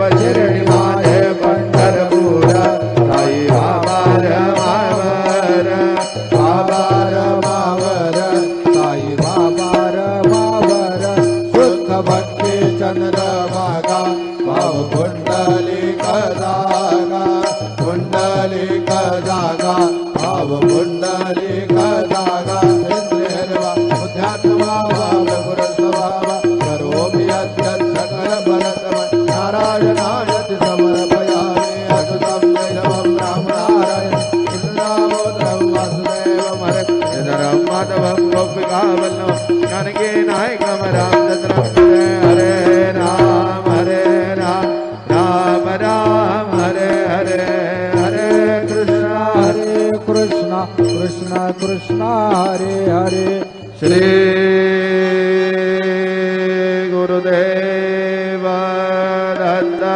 शिरडी माझे पंढरपूर साई बाबार मावर बाबार मावर साई बाबार मावर शुद्ध भक्ती चंद्रभागा भाव पुंडलिक जागा पुंडलिक जागा भाव पुंडलिक जागा इंद्रियर्वा बुद्ध्यात्मा भाव गुरुस्वभाव करोमि यद्यत् सकल बलतमः नारायणायति समर्पयामि अच्युतं वैष्णवं रामनारायण कृष्णदामोदरं वासुदेवं हरे श्रीधरं माधवं गोपिकावल्लभं जानकी नायकं रामचन्द्रं हरे राम राम राम हरे हरे हरे कृष्ण कृष्ण कृष्ण हरे हरे श्री गुरुदेव